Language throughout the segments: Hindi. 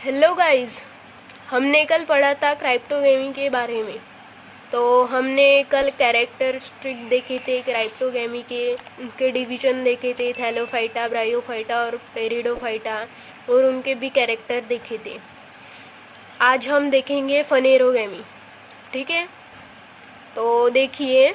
हेलो गाइस, हमने कल पढ़ा था क्राइप्टोगेमी के बारे में। तो हमने कल कैरेक्टरिस्टिक देखे थे क्राइप्टोगेमी के, उसके डिवीजन देखे थे, थैलोफाइटा, ब्रायोफाइटा और पेरिडोफाइटा, और उनके भी कैरेक्टर देखे थे। आज हम देखेंगे फनेरोगेमी। ठीक है, तो देखिए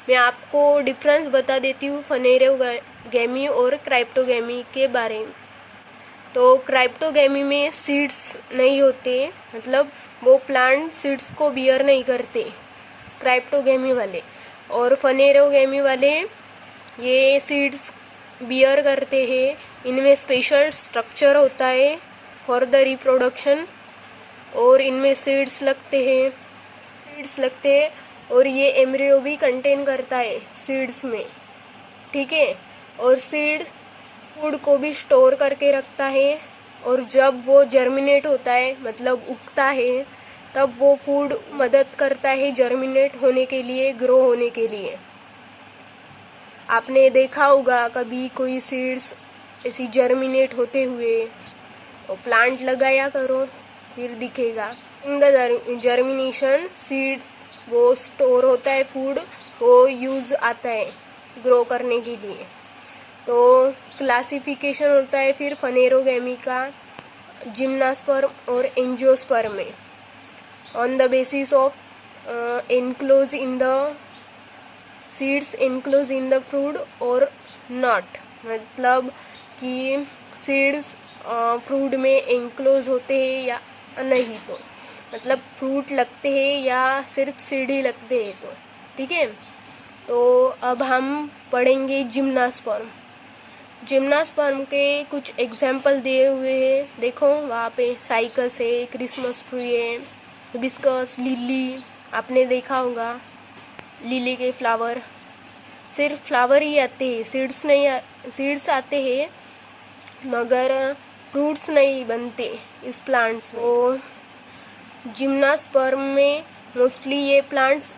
मैं आपको डिफरेंस बता देती हूँ फनेरोगेमी और क्राइप्टोगेमी के बारे में। तो क्राइप्टोगेमी में सीड्स नहीं होते, मतलब वो प्लांट सीड्स को बियर नहीं करते क्राइप्टोगेमी वाले। और फनेरोगेमी वाले ये सीड्स बियर करते हैं। इनमें स्पेशल स्ट्रक्चर होता है फॉर द रिप्रोडक्शन, और इनमें सीड्स लगते हैं और ये एम्ब्रियो भी कंटेन करता है सीड्स में। ठीक है, और सीड फूड को भी स्टोर करके रखता है, और जब वो जर्मिनेट होता है मतलब उगता है, तब वो फूड मदद करता है जर्मिनेट होने के लिए, ग्रो होने के लिए। आपने देखा होगा कभी कोई सीड्स ऐसी जर्मिनेट होते हुए, तो प्लांट लगाया करो, फिर दिखेगा। इन द जर्मिनेशन सीड वो स्टोर होता है फूड, वो यूज आता है ग्रो करने के लिए। तो क्लासिफिकेशन होता है फिर फनेरोगेमी का जिम्नास्पर्म और एंजियोस्पर्म में, on the basis of enclose in the seeds enclose in the fruit और नॉट, मतलब कि सीड्स फ्रूट में एनक्लोज होते हैं या नहीं, तो मतलब फ्रूट लगते हैं या सिर्फ सीड ही लगते हैं। तो ठीक है, तो अब हम पढ़ेंगे जिम्नास्पर्म के कुछ एग्जाम्पल दिए हुए हैं। देखो वहाँ पे साइकस है, क्रिसमस ट्री है, हिबिस्कस, लिली। आपने देखा होगा लिली के फ्लावर, सिर्फ फ्लावर ही आते हैं, सीड्स आते हैं मगर फ्रूट्स नहीं बनते इस प्लांट्स में। तो जिम्नास्पर्म में मोस्टली ये प्लांट्स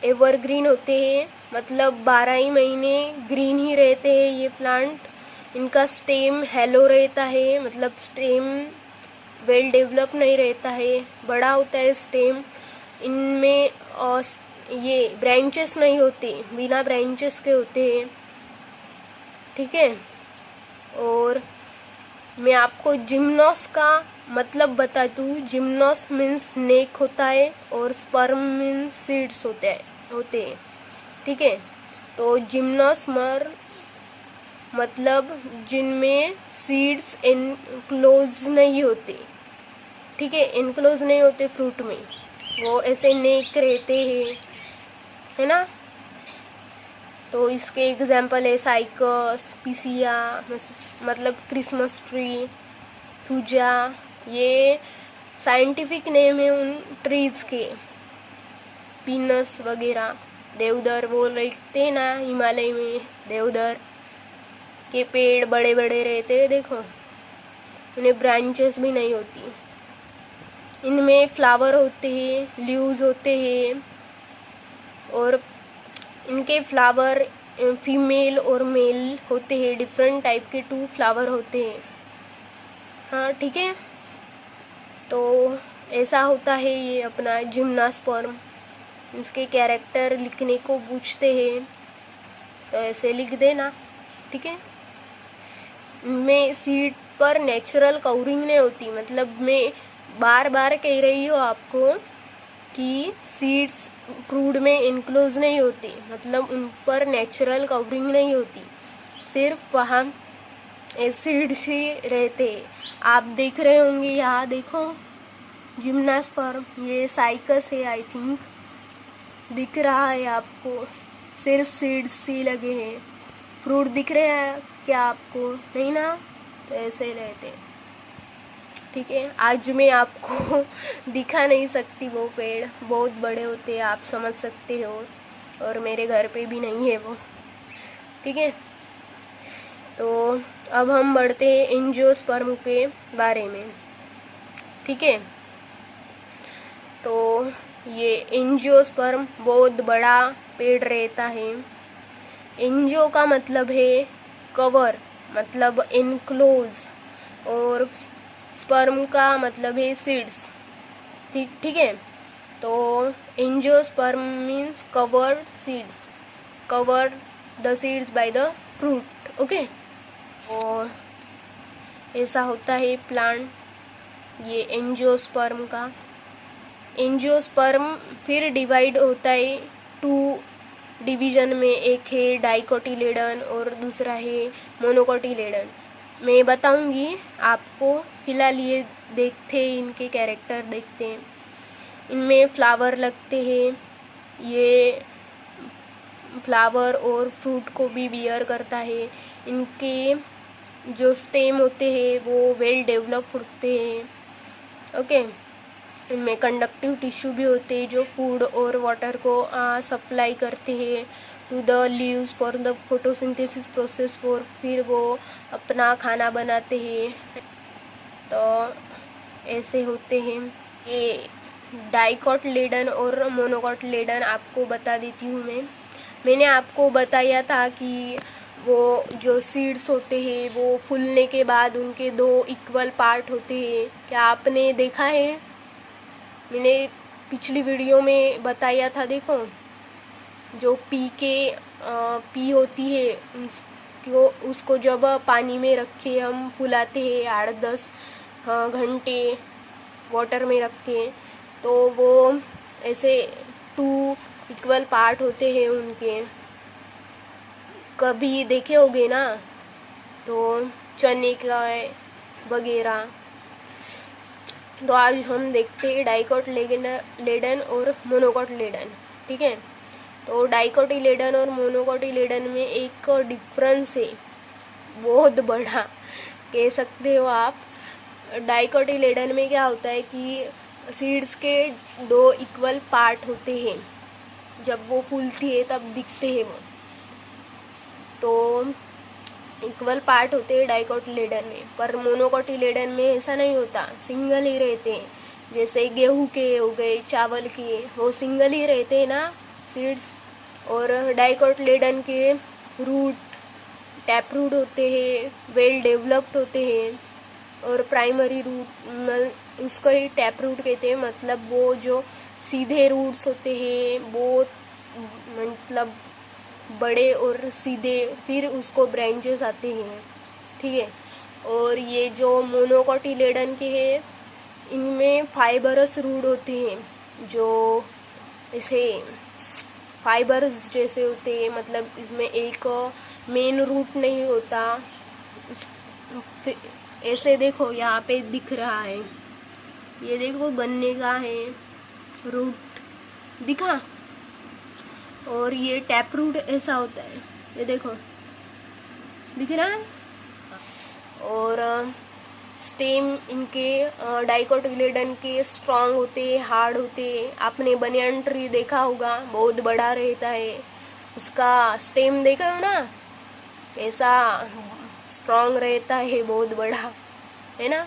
एवरग्रीन होते हैं, मतलब 12 ही महीने ग्रीन ही रहते हैं ये प्लांट। इनका स्टेम हेलो रहता है, मतलब स्टेम वेल डेवलप नहीं रहता है, बड़ा होता है स्टेम। इनमें ये ब्रांचेस नहीं होते, बिना ब्रांचेस के होते हैं। ठीक है, और मैं आपको जिम्नोस का मतलब बता दूँ। जिम्नोस मीन्स नेक होता है और स्पर्म मीन्स सीड्स होते हैं। ठीक है, तो जिम्नोस्पर्म मतलब जिनमें सीड्स एनक्लोज नहीं होते। ठीक है, एनक्लोज नहीं होते फ्रूट में, वो ऐसे नेक रहते हैं, है ना। तो इसके एग्जाम्पल है साइकस, पिसिया मतलब क्रिसमस ट्री, थुजा, ये साइंटिफिक नेम है उन ट्रीज के। पीनस वगैरह, देवदार वो रहते हैं ना हिमालय में, देवदार के पेड़ बड़े बड़े रहते हैं, देखो उन्हें ब्रांचेस भी नहीं होती। इनमें फ्लावर होते हैं, लीव्स होते हैं, और इनके फ्लावर फीमेल और मेल होते हैं, डिफरेंट टाइप के 2 फ्लावर होते हैं। हाँ ठीक है, तो ऐसा होता है ये अपना जिम्नास्पर्म। इसके कैरेक्टर लिखने को पूछते हैं तो ऐसे लिख देना। ठीक है, इनमें सीड पर नेचुरल कवरिंग नहीं होती, मतलब मैं बार बार कह रही हूँ आपको कि सीड्स फ्रूट में इनक्लोज नहीं होती, मतलब उन पर नेचुरल कवरिंग नहीं होती, सिर्फ वहाँ सीड्स ही रहते। आप देख रहे होंगे, यहाँ देखो जिम्नास्पर्म, ये साइकस है आई थिंक, दिख रहा है आपको, सिर्फ सीड्स ही लगे हैं। फ्रूट दिख रहे हैं क्या आपको? नहीं ना, तो ऐसे ही रहते हैं। ठीक है, आज मैं आपको दिखा नहीं सकती, वो पेड़ बहुत बड़े होते हैं, आप समझ सकते हो, और मेरे घर पे भी नहीं है वो। ठीक है, तो अब हम बढ़ते हैं एंजियोस्पर्म के बारे में। ठीक है, तो ये एंजियोस्पर्म बहुत बड़ा पेड़ रहता है। एंजियो का मतलब है कवर, मतलब एनक्लोज, और स्पर्म का मतलब है सीड्स, ठीक है। तो angiosperm means covered seeds, cover the seeds by the fruit, okay. और ऐसा होता है प्लांट, ये एंजियोस्पर्म का। एंजियोस्पर्म फिर डिवाइड होता है 2 डिवीजन में, एक है डाइकोटिलेडन और दूसरा है मोनोकोटिलेडन। मैं बताऊंगी आपको, फिलहाल ये देखते हैं, इनके कैरेक्टर देखते हैं। इनमें फ्लावर लगते हैं, ये फ्लावर और फ्रूट को भी बियर करता है। इनके जो स्टेम होते हैं वो वेल डेवलप होते हैं, ओके। इनमें कंडक्टिव टिश्यू भी होते हैं जो फूड और वाटर को सप्लाई करते हैं to the leaves for the photosynthesis process, for फिर वो अपना खाना बनाते हैं। तो ऐसे होते हैं। ये डाइकोटिलेडन और मोनोकोटिलेडन आपको बता देती हूँ मैंने आपको बताया था कि वो जो सीड्स होते हैं वो फूलने के बाद उनके 2 इक्वल पार्ट होते हैं। क्या आपने देखा है? मैंने पिछली वीडियो में बताया था, देखो। जो पी होती है उसको जब पानी में रख के हम फुलाते हैं 8-10 घंटे वाटर में रख के, तो वो ऐसे 2 इक्वल पार्ट होते हैं उनके। कभी देखे होगे ना, तो चने का वगैरह। तो आज हम देखते हैं डाइकोटिलेडन और मोनोकोटिलेडन, ठीक है। तो डाइकोटिलेडन और मोनोकोटिलेडन में एक डिफरेंस है, बहुत बड़ा कह सकते हो आप। डाइकोटिलेडन में क्या होता है कि सीड्स के 2 इक्वल पार्ट होते हैं, जब वो फूलती है तब दिखते हैं वो, तो इक्वल पार्ट होते हैं डाइकोटिलेडन में। पर मोनोकोटिलेडन में ऐसा नहीं होता, सिंगल ही रहते हैं। जैसे गेहूं के हो गए, चावल के, वो सिंगल ही रहते हैं ना सीड्स। और डाइकोटिलेडन के रूट, टैप रूट होते हैं, वेल डेवलप्ड होते हैं। और प्राइमरी रूट, उसको ही टैप रूट कहते हैं। मतलब वो जो सीधे रूट्स होते हैं वो मतलब बड़े और सीधे, फिर उसको ब्रांचेस आते हैं, ठीक है। और ये जो मोनोकोटिलेडन के हैं, इनमें फाइबरस रूट होते हैं, जो ऐसे फाइबर्स जैसे होते हैं। मतलब इसमें एक मेन रूट नहीं होता। ऐसे देखो, यहाँ पे दिख रहा है, ये देखो गन्ने का है रूट, दिखा। और ये टैप रूट ऐसा होता है, ये देखो दिख रहा है। और स्टेम इनके डाइकोटिलेडन के स्ट्रांग होते, हार्ड होते। आपने बनियान ट्री देखा होगा, बहुत बड़ा रहता है, उसका स्टेम देखा हो ना, कैसा स्ट्रांग रहता है, बहुत बड़ा है ना।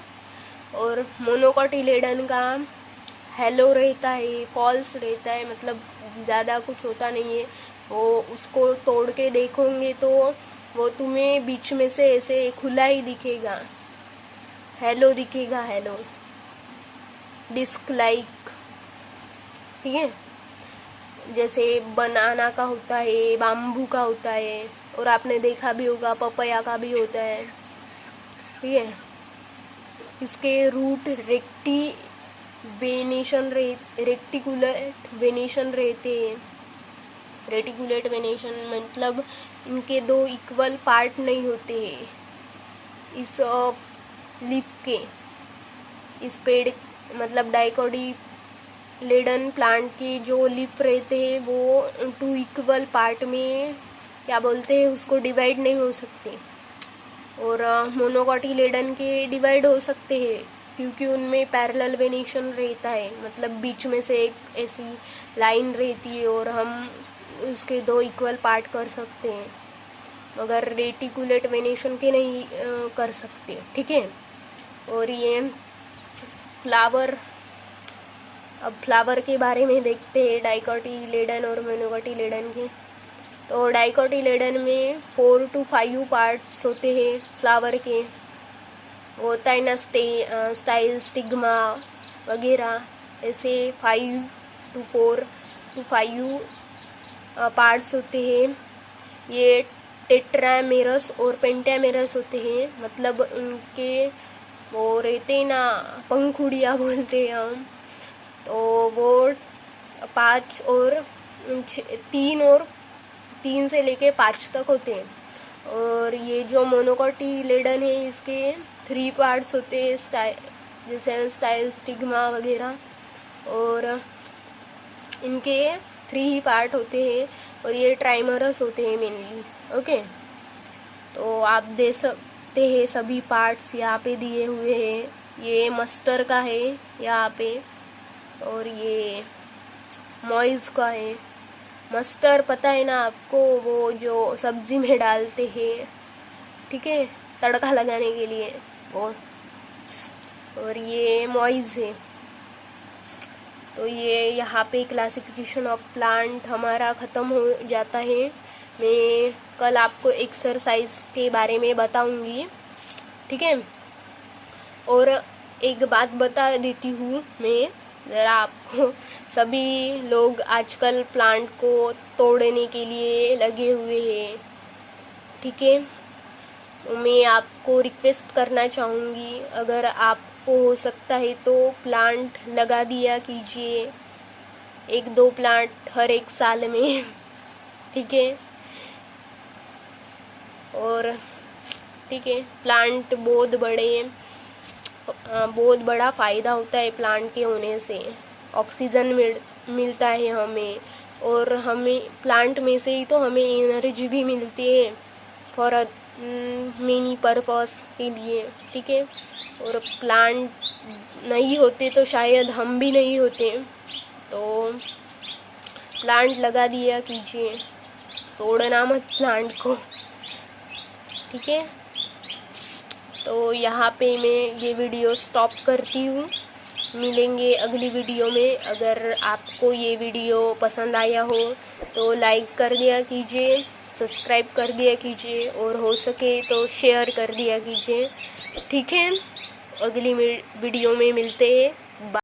और मोनोकोटिलेडन का हेलो रहता है, फॉल्स रहता है, मतलब ज़्यादा कुछ होता नहीं है। वो उसको तोड़ के देखोगे तो वो तुम्हें बीच में से ऐसे खुला ही दिखेगा, हेलो दिखेगा, हेलो डिस्क लाइक, ठीक है। जैसे बनाना का होता है, बाम्बू का होता है, और आपने देखा भी होगा पपया का भी होता है, ठीक है। इसके रूट रेटिकुलेट वेनेशन रहते हैं। रेटिकुलेट वेनेशन मतलब इनके 2 इक्वल पार्ट नहीं होते हैं इस लीफ के। इस पेड़ मतलब डाइकोटिलेडन प्लांट के जो लीफ रहते हैं वो 2 इक्वल पार्ट में क्या बोलते हैं उसको डिवाइड नहीं हो सकते। और मोनोकोटिलेडन के डिवाइड हो सकते हैं क्योंकि उनमें पैरेलल वेनेशन रहता है। मतलब बीच में से एक ऐसी लाइन रहती है और हम उसके 2 इक्वल पार्ट कर सकते हैं, मगर रेटिकुलेट वेनेशन के नहीं कर सकते, ठीक है। और ये फ्लावर, अब फ्लावर के बारे में देखते हैं डाइकोटिलेडन और मोनोकोटिलेडन के। तो डाइकोटिलेडन में 4 to 5 पार्ट्स होते हैं फ्लावर के, होता है ना स्टाइल स्टिग्मा वगैरह, ऐसे 5 to 4 to 5 पार्ट्स होते हैं। ये टेट्रामेरस और पेंटामेरस होते हैं, मतलब उनके वो रहते हैं ना, पंखुड़ियाँ बोलते हैं हम, तो वो 5 और 3 से लेके 5 तक होते हैं। और ये जो मोनोकोटिलेडन है इसके 3 पार्ट्स होते हैं, जैसे स्टाइल स्टिग्मा वगैरह, और इनके 3 ही पार्ट होते हैं, और ये ट्राइमरस होते हैं मेनली। ओके, तो आप दे सकते हैं सभी पार्ट्स यहाँ पे दिए हुए हैं। ये मस्टर का है यहाँ पे, और ये मॉइज का है। मस्टर पता है ना आपको, वो जो सब्जी में डालते हैं, ठीक है, तड़का लगाने के लिए वो। और ये मॉइज है। तो ये यहाँ पे क्लासिफिकेशन ऑफ प्लांट हमारा ख़त्म हो जाता है। मैं कल आपको एक्सरसाइज के बारे में बताऊंगी, ठीक है। और एक बात बता देती हूँ मैं ज़रा आपको, सभी लोग आजकल प्लांट को तोड़ने के लिए लगे हुए हैं, ठीक है। मैं आपको रिक्वेस्ट करना चाहूँगी, अगर आपको हो सकता है तो प्लांट लगा दिया कीजिए, 1-2 प्लांट हर एक साल में, ठीक है। और ठीक है, प्लांट बहुत बड़ा फ़ायदा होता है प्लांट के होने से। ऑक्सीजन मिलता है हमें, और हमें प्लांट में से ही तो हमें एनर्जी भी मिलती है फॉर मेनी पर्पस के लिए, ठीक है। और प्लांट नहीं होते तो शायद हम भी नहीं होते, तो प्लांट लगा दिया कीजिए, तोड़ना मत प्लांट को, ठीक है। तो यहाँ पे मैं ये वीडियो स्टॉप करती हूँ, मिलेंगे अगली वीडियो में। अगर आपको ये वीडियो पसंद आया हो तो लाइक कर दिया कीजिए, सब्सक्राइब कर दिया कीजिए, और हो सके तो शेयर कर दिया कीजिए, ठीक है। अगली वीडियो में मिलते हैं।